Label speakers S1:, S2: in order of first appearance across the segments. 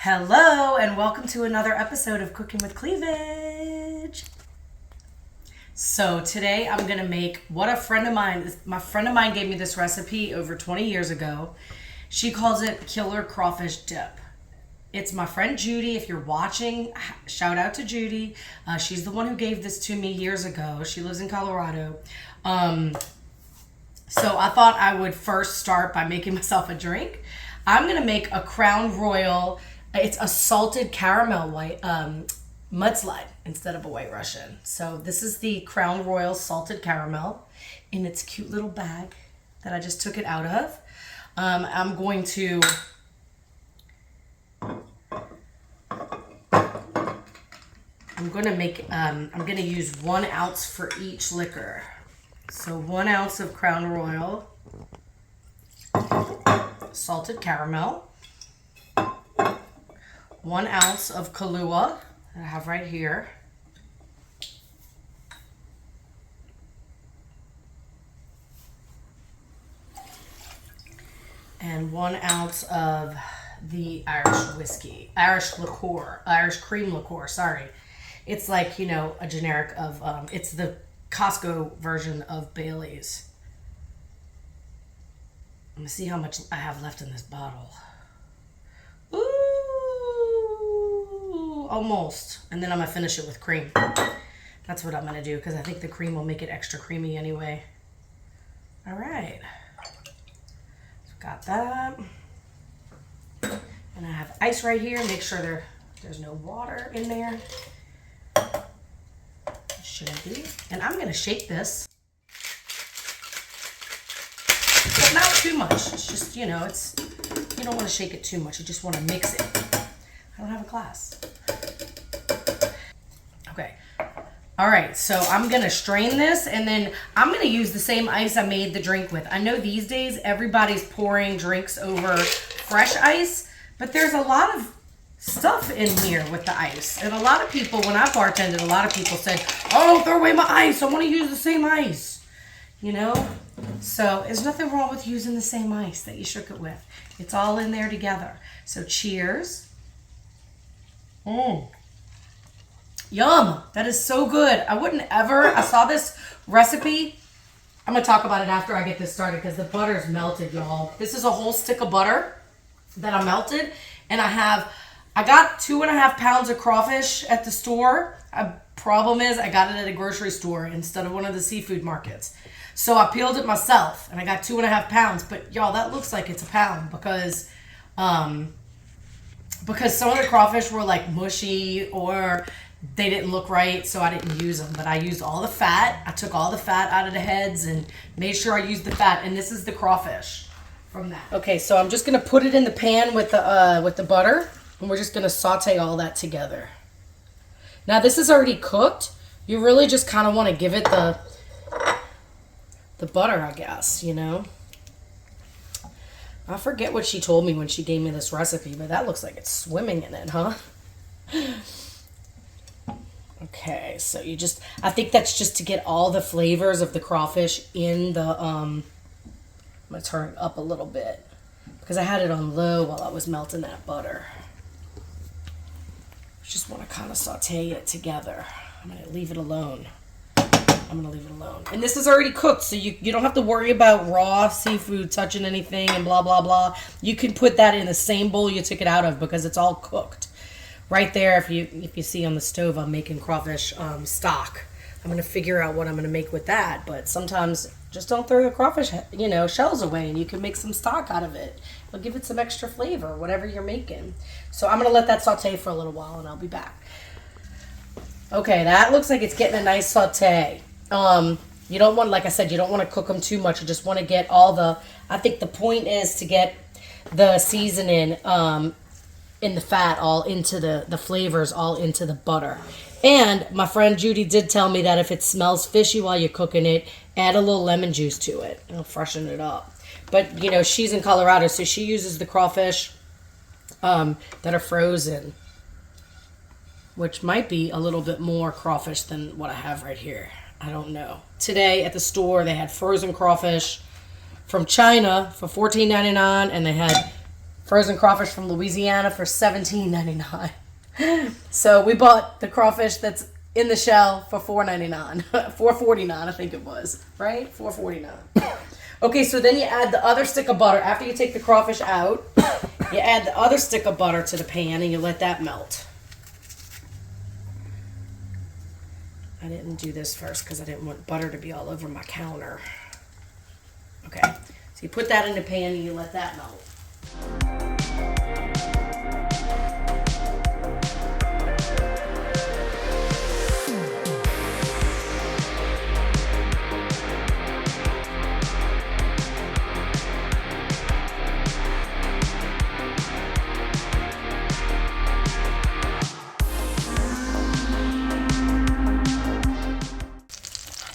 S1: Hello and welcome to another episode of Cooking with Cleavage. So today I'm going to make what my friend of mine gave me this recipe over 20 years ago. She calls it killer crawfish dip. It's my friend Judy. If you're watching, shout out to Judy. She's the one who gave this to me years ago. She lives in Colorado. So I thought I would first start by making myself a drink. I'm going to make a Crown Royal. It's a salted caramel white mudslide instead of a White Russian. So this is the Crown Royal salted caramel in its cute little bag that I just took it out of. I'm going to use 1 ounce for each liquor. So 1 ounce of Crown Royal salted caramel. 1 ounce of Kahlua that I have right here. And 1 ounce of the Irish cream liqueur, sorry. It's like, a generic of, it's the Costco version of Bailey's. Let me see how much I have left in this bottle. Almost. And then I'm going to finish it with cream. That's what I'm going to do because I think the cream will make it extra creamy anyway. All right. So got that. And I have ice right here. Make sure there's no water in there. Shouldn't be. And I'm going to shake this. But not too much. It's just, you don't want to shake it too much. You just want to mix it. I don't have a glass. Okay. All right, so I'm going to strain this, and then I'm going to use the same ice I made the drink with. I know these days everybody's pouring drinks over fresh ice, but there's a lot of stuff in here with the ice. And a lot of people, when I bartended, a lot of people said, oh, don't throw away my ice. I want to use the same ice, So there's nothing wrong with using the same ice that you shook it with. It's all in there together. So cheers. Yum. That is so good. I saw this recipe. I'm going to talk about it after I get this started because the butter's melted, y'all. This is a whole stick of butter that I melted. And I got 2.5 pounds of crawfish at the store. Problem is I got it at a grocery store instead of one of the seafood markets. So I peeled it myself and I got 2.5 pounds. But y'all, that looks like it's a pound because some of the crawfish were like mushy or they didn't look right, so I didn't use them. But I used all the fat. I took all the fat out of the heads and made sure I used the fat. And this is the crawfish from that. Okay, so I'm just gonna put it in the pan with the butter, and we're just gonna saute all that together. Now this is already cooked. You really just kind of want to give it the butter, I guess. I forget what she told me when she gave me this recipe, but that looks like it's swimming in it, huh? Okay, so I think that's just to get all the flavors of the crawfish in the, I'm going to turn it up a little bit because I had it on low while I was melting that butter. Just want to kind of saute it together. I'm going to leave it alone. And this is already cooked, so you don't have to worry about raw seafood touching anything and blah, blah, blah. You can put that in the same bowl you took it out of because it's all cooked. Right there, if you see on the stove, I'm making crawfish stock. I'm going to figure out what I'm going to make with that, but sometimes just don't throw the crawfish, shells away, and you can make some stock out of it. It'll give it some extra flavor, whatever you're making. So I'm going to let that saute for a little while, and I'll be back. Okay, that looks like it's getting a nice saute. You don't want, like I said, you don't want to cook them too much. You just want to get I think the point is to get the seasoning in the fat all into the flavors all into the butter. And my friend Judy did tell me that if it smells fishy while you're cooking it, add a little lemon juice to it. It'll freshen it up. But, she's in Colorado, so she uses the crawfish that are frozen, which might be a little bit more crawfish than what I have right here. I don't know. Today at the store, they had frozen crawfish from China for $14.99, and they had frozen crawfish from Louisiana for $17.99. So we bought the crawfish that's in the shell for $4.99. $4.49, I think it was, right? $4.49. Okay, so then you add the other stick of butter. After you take the crawfish out, you add the other stick of butter to the pan and you let that melt. I didn't do this first because I didn't want butter to be all over my counter. Okay, so you put that in the pan and you let that melt.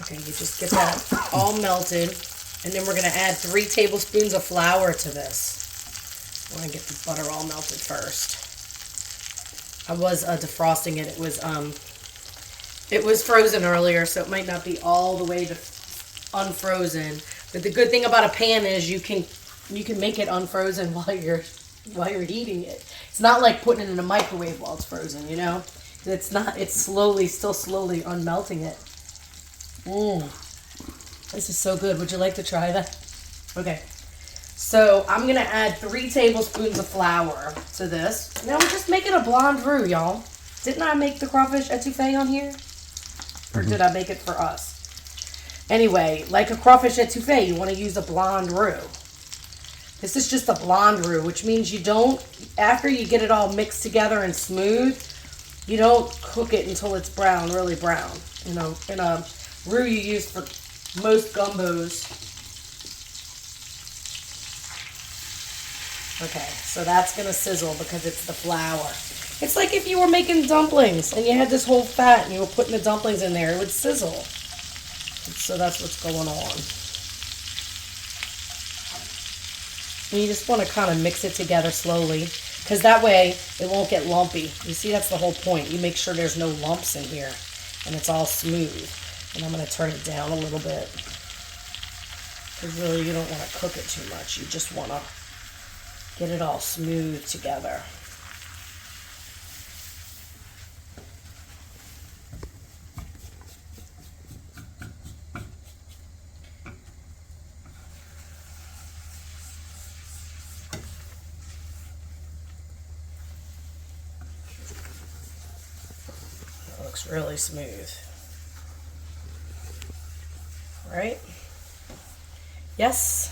S1: Okay, you just get that all melted. And then we're going to add 3 tablespoons of flour to this. I want to get the butter all melted first. I was defrosting it. It was frozen earlier, so it might not be all the way to unfrozen. But the good thing about a pan is you can make it unfrozen while you're heating it. It's not like putting it in a microwave while it's frozen, you know? It's not. It's still slowly unmelting it. This is so good. Would you like to try that? Okay. So I'm going to add 3 tablespoons of flour to this. Now we're just making a blonde roux, y'all. Didn't I make the crawfish etouffee on here? Or did I make it for us? Anyway, like a crawfish etouffee, you want to use a blonde roux. This is just a blonde roux, which means you don't, after you get it all mixed together and smooth, you don't cook it until it's brown, really brown. You know, in a roux you use for most gumbos. Okay, so that's going to sizzle because it's the flour. It's like if you were making dumplings and you had this whole fat and you were putting the dumplings in there, it would sizzle. So that's what's going on. And you just want to kind of mix it together slowly because that way it won't get lumpy. You see, that's the whole point. You make sure there's no lumps in here and it's all smooth. And I'm going to turn it down a little bit. Because really you don't want to cook it too much. You just want to get it all smooth together. It looks really smooth. Right? Yes.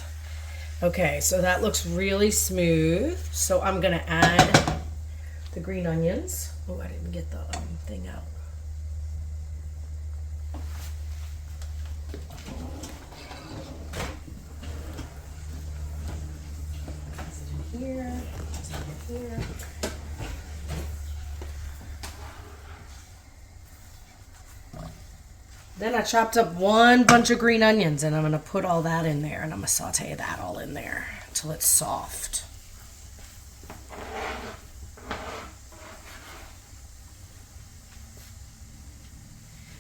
S1: Okay, so that looks really smooth. So I'm going to add the green onions. Oh, I didn't get the thing out. Here, here. Then I chopped up one bunch of green onions and I'm going to put all that in there and I'm going to saute that all in there until it's soft.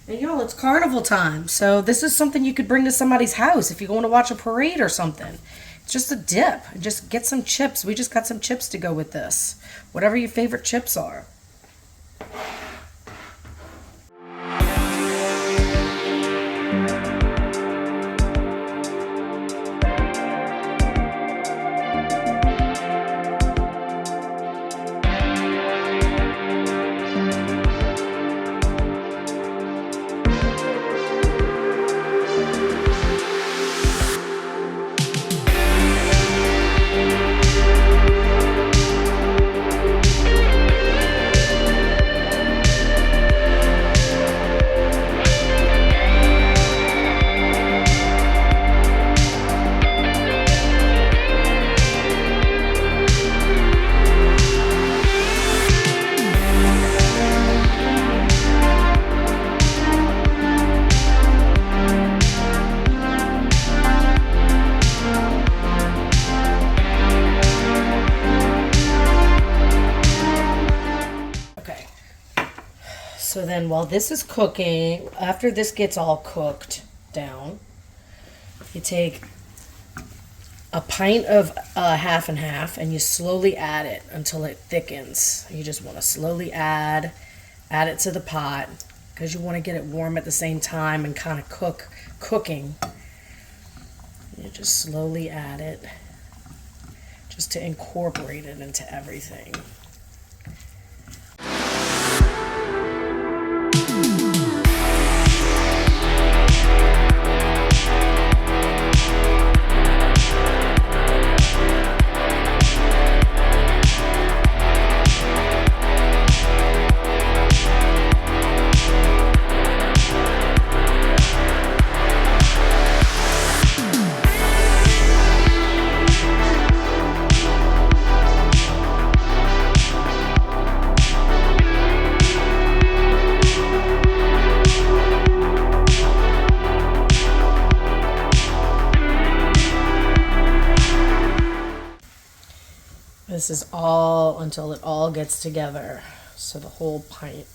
S1: And y'all, it's carnival time. So this is something you could bring to somebody's house if you're going to watch a parade or something. It's just a dip. Just get some chips. We just got some chips to go with this. Whatever your favorite chips are. So then while this is cooking, after this gets all cooked down, you take a pint of half and half, and you slowly add it until it thickens. You just want to slowly add it to the pot because you want to get it warm at the same time and kind of cooking. You just slowly add it just to incorporate it into everything. This is all until it all gets together. So the whole pint.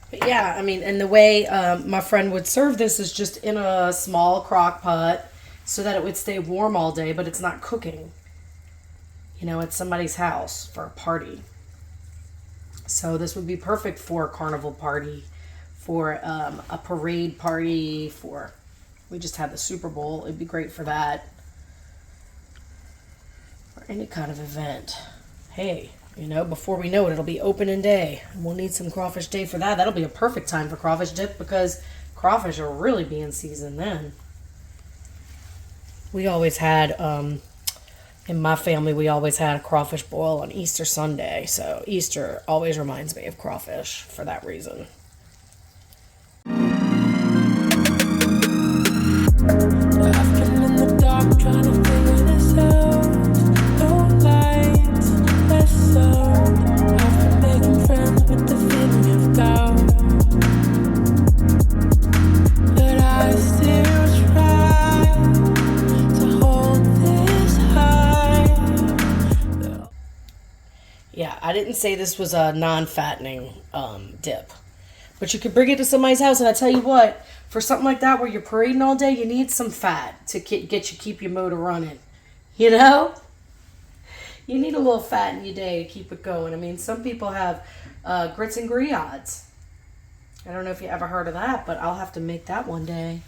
S1: But yeah, I mean, and the way my friend would serve this is just in a small crock pot so that it would stay warm all day, but it's not cooking. You know, it's somebody's house for a party. So this would be perfect for a carnival party, for a parade party, we just had the Super Bowl. It'd be great for that. Or any kind of event. Hey, you know, before we know it, it'll be opening day. And we'll need some crawfish day for that. That'll be a perfect time for crawfish dip because crawfish will really be in season then. We always had, in my family, we always had a crawfish boil on Easter Sunday. So Easter always reminds me of crawfish for that reason.
S2: I've been in the dark trying to figure this out. No lights, less sound. I've been making friends with the feeling of doubt, but I still try to hold this high.
S1: Yeah, I didn't say this was a non-fattening dip. But you could bring it to somebody's house, and I tell you what, for something like that where you're parading all day, you need some fat to keep your motor running. You know? You need a little fat in your day to keep it going. I mean, some people have grits and griots. I don't know if you ever heard of that, but I'll have to make that one day.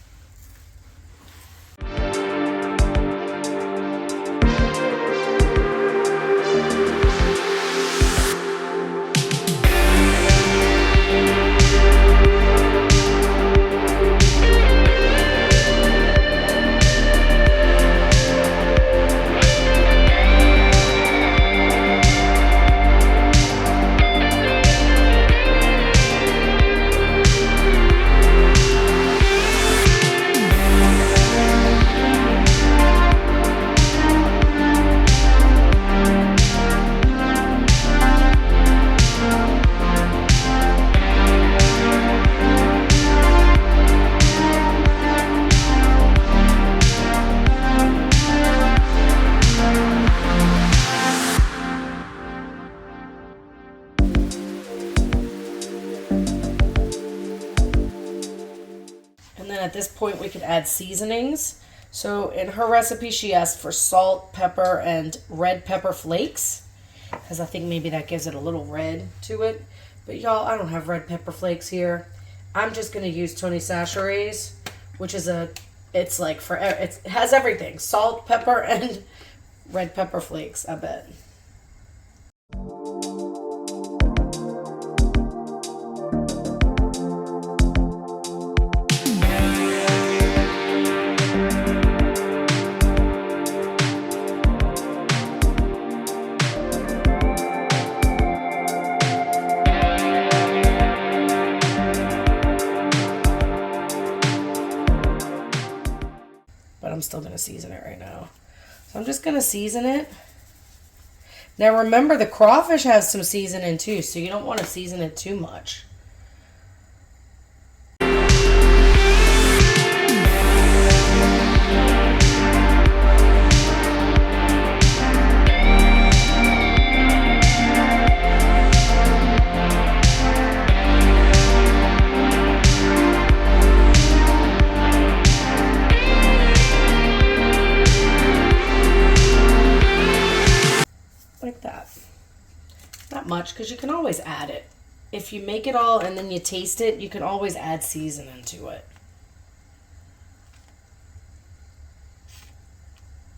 S1: And then at this point we could add seasonings. So in her recipe she asked for salt, pepper, and red pepper flakes, because I think maybe that gives it a little red to it. But y'all, I don't have red pepper flakes here. I'm just going to use Tony Chachere's, which is it has everything. Salt, pepper, and red pepper flakes, I bet. still going to season it right now. So I'm just going to season it. Now remember, the crawfish has some seasoning too, so you don't want to season it too much. Like that. Not much, because you can always add it. If you make it all and then you taste it, you can always add seasoning to it.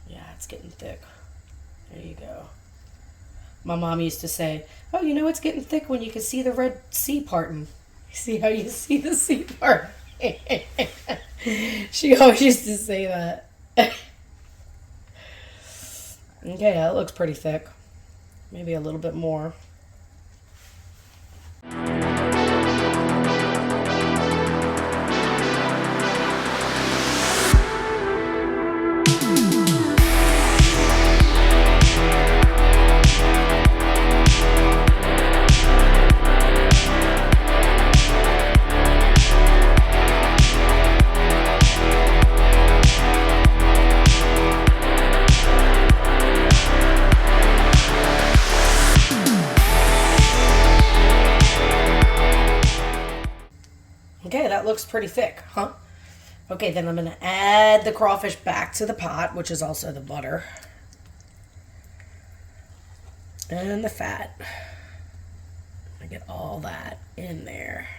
S1: Yeah, it's getting thick. There you go. My mom used to say, oh, you know it's getting thick when you can see the red sea parting. You see how you see the sea part? She always used to say that. Okay, that looks pretty thick. Maybe a little bit more. Okay, that looks pretty thick, huh? Okay, then I'm going to add the crawfish back to the pot, which is also the butter. And the fat. I get all that in there.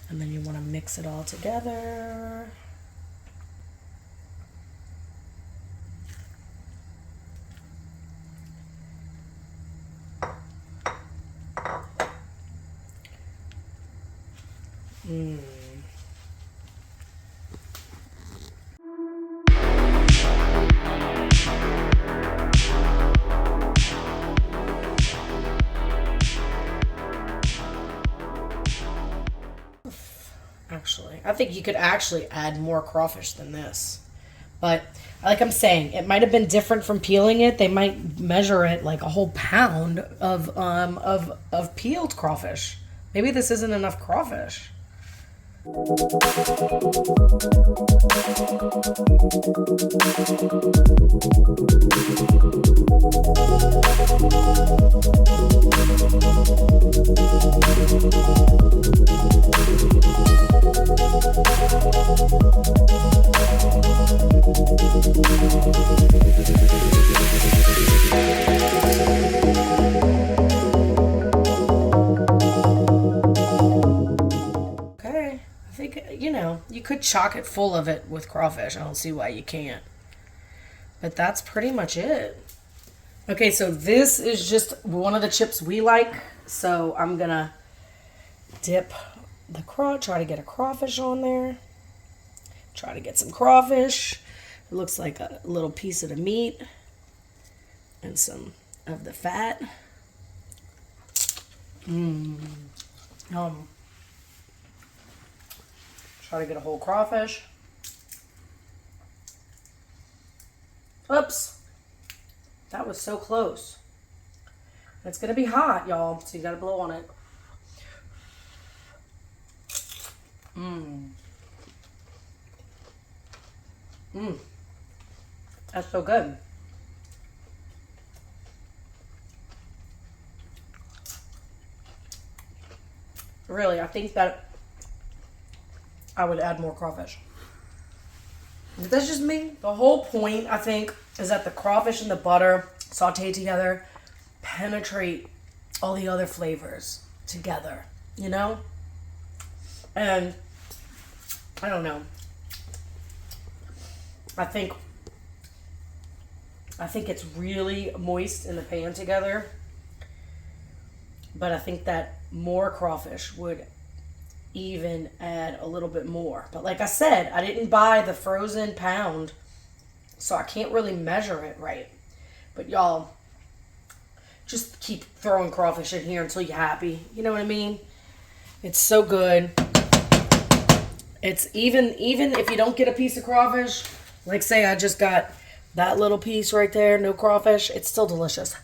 S1: And then you want to mix it all together. Actually, I think you could actually add more crawfish than this. But like I'm saying, it might have been different from peeling it. They might measure it like a whole pound of peeled crawfish. Maybe this isn't enough crawfish. You could chock it full of it with crawfish. I don't see why you can't. But that's pretty much it. Okay, so this is just one of the chips we like. So I'm going to dip the try to get a crawfish on there. Try to get some crawfish. It looks like a little piece of the meat and some of the fat. Try to get a whole crawfish. Oops. That was so close. It's going to be hot, y'all, so you got to blow on it. That's so good. Really, I think that I would add more crawfish. But that's just me. The whole point, I think, is that the crawfish and the butter sauteed together penetrate all the other flavors together, you know? And I don't know. I think it's really moist in the pan together. But I think that more crawfish would even add a little bit more. But like I said, I didn't buy the frozen pound, so I can't really measure it right. But y'all, just keep throwing crawfish in here until you're happy. You know what I mean? It's so good. It's even if you don't get a piece of crawfish, like say I just got that little piece right there, no crawfish, it's still delicious.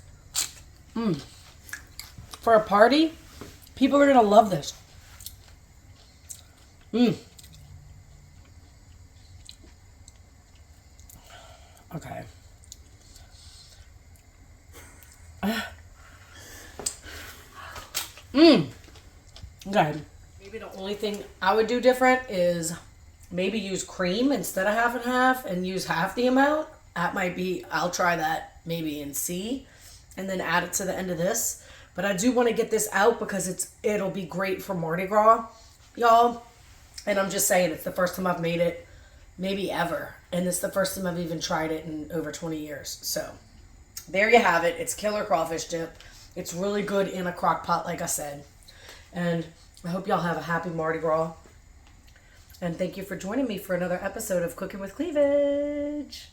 S1: For a party, people are gonna love this. Okay. Okay. Maybe the only thing I would do different is maybe use cream instead of half and half and use half the amount. That might be, I'll try that maybe and see, and then add it to the end of this. But I do want to get this out because it'll be great for Mardi Gras, y'all. And I'm just saying, it's the first time I've made it, maybe ever. And it's the first time I've even tried it in over 20 years. So there you have it. It's killer crawfish dip. It's really good in a crock pot, like I said. And I hope y'all have a happy Mardi Gras. And thank you for joining me for another episode of Cooking with Cleavage.